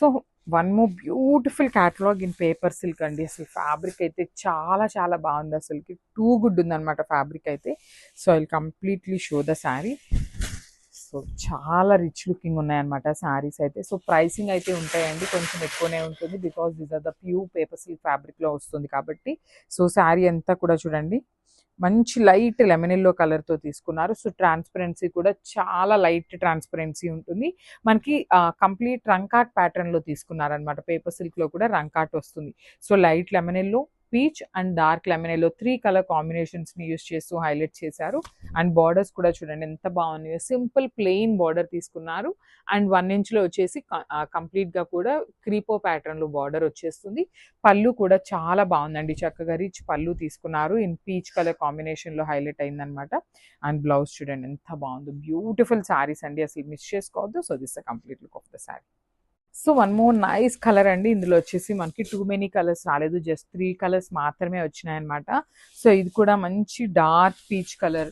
So one more beautiful catalogue in paper silk అండి. అసలు fabric అయితే చాలా చాలా బాగుంది, అసలుకి టూ గుడ్ ఉందన్నమాట ఫ్యాబ్రిక్ అయితే. So I completely show the sari. So చాలా రిచ్ లుకింగ్ ఉన్నాయన్నమాట శారీస్ అయితే. సో ప్రైసింగ్ అయితే ఉంటాయండి, కొంచెం ఎక్కువనే ఉంటుంది, because these are the pure paper silk ఫ్యాబ్రిక్లో వస్తుంది కాబట్టి. సో శారీ అంతా కూడా చూడండి, మంచి లైట్ లెమన్ ఎల్లో కలర్తో తీసుకున్నారు. సో ట్రాన్స్పరెన్సీ కూడా చాలా లైట్ ట్రాన్స్పరెన్సీ ఉంటుంది మనకి. కంప్లీట్ రంకాట్ ప్యాటర్న్లో తీసుకున్నారనమాట. పేపర్ సిల్క్లో కూడా రంకాట్ వస్తుంది. So light lemon yellow, peach and dark lemon yellow 3 colour కాంబినేషన్స్ని యూస్ చేస్తూ హైలైట్ చేశారు. అండ్ బార్డర్స్ కూడా చూడండి ఎంత బాగున్నాయో, సింపుల్ ప్లెయిన్ బార్డర్ తీసుకున్నారు. అండ్ 1 ఇంచ్లో వచ్చేసి కంప్లీట్గా కూడా క్రీపో ప్యాటర్న్లో బార్డర్ వచ్చేస్తుంది. పళ్ళు కూడా చాలా బాగుందండి, చక్కగా రిచ్ పళ్ళు తీసుకున్నారు. ఇన్ పీచ్ కలర్ కాంబినేషన్లో హైలైట్ అయిందనమాట. అండ్ బ్లౌజ్ చూడండి ఎంత బాగుందో, బ్యూటిఫుల్ శారీస్ అండి, అసలు మిస్ చేసుకోవద్దు. So this the complete look of the sari. So one more nice colour అండి. ఇందులో వచ్చేసి మనకి టూ మెనీ కలర్స్ రాలేదు, జస్ట్ 3 కలర్స్ మాత్రమే వచ్చినాయన్నమాట. సో ఇది కూడా మంచి dark peach colour,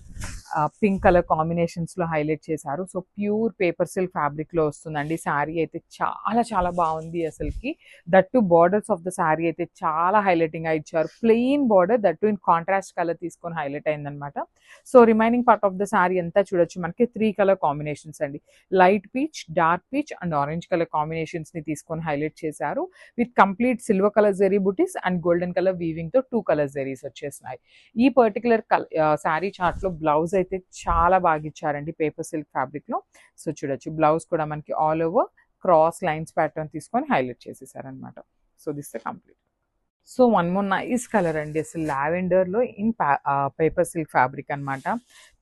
pink colour కాంబినేషన్స్లో హైలైట్ చేశారు. సో ప్యూర్ పేపర్ సిల్క్ ఫ్యాబ్రిక్లో వస్తుందండి. శారీ అయితే చాలా చాలా బాగుంది అసలుకి. That borders of the sari అయితే చాలా హైలైటింగ్గా ఇచ్చారు. Plain border, that in contrast colour తీసుకొని హైలైట్ అయిందనమాట. So remaining part of the sari అంతా చూడొచ్చు, మనకి 3 కలర్ కాంబినేషన్స్ అండి. Light peach, dark peach and orange colour కాంబినేషన్స్ని తీసుకొని హైలైట్ చేశారు. With complete silver colour zari butis and golden colour వీవింగ్తో 2 కలర్ జెరీస్ వచ్చేసినాయి. ఈ పర్టికులర్ శారీ చార్ట్లో బ్లౌజ్ అయితే చాలా బాగా ఇచ్చారండి పేపర్ సిల్క్ ఫ్యాబ్రిక్లో. సో చూడొచ్చు, బ్లౌజ్ కూడా మనకి all over cross lines pattern తీసుకొని హైలైట్ చేసేసారనమాట. So this the complete. So one more nice colour అండి, అసలు లావెండర్లో ఇన్ పేపర్ సిల్క్ ఫ్యాబ్రిక్ అనమాట.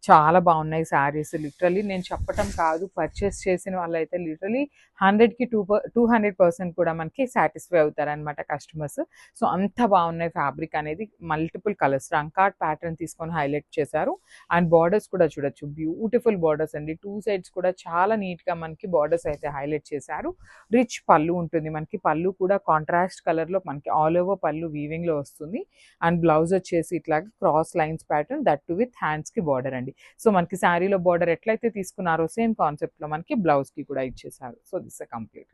చాలా బాగున్నాయి శారీస్. లిటరలీ నేను చెప్పటం కాదు, పర్చేస్ చేసిన వాళ్ళైతే లిటరలీ 100కి 200% కూడా మనకి సాటిస్ఫై అవుతారనమాట కస్టమర్స్. సో అంత బాగున్నాయి ఫ్యాబ్రిక్ అనేది. మల్టిపుల్ కలర్స్ రంకాట్ ప్యాటర్న్ తీసుకొని హైలైట్ చేశారు. అండ్ బార్డర్స్ కూడా చూడొచ్చు, బ్యూటిఫుల్ బార్డర్స్ అండి. 2 సైడ్స్ కూడా చాలా నీట్గా మనకి బార్డర్స్ అయితే హైలైట్ చేశారు. రిచ్ పళ్ళు ఉంటుంది మనకి, పళ్ళు కూడా కాంట్రాస్ట్ కలర్లో మనకి ఆల్ ఓవర్ పళ్ళు వీవింగ్లో వస్తుంది. అండ్ బ్లౌజ్ వచ్చేసి ఇట్లాగా cross lines pattern, that to with హ్యాండ్స్కి బార్డర్ అండి. సో మనకి శారీలో బార్డర్ ఎట్లయితే తీసుకున్నారో సేమ్ కాన్సెప్ట్లో మనకి బ్లౌజ్కి కూడా ఇచ్చేసారు. So this complete.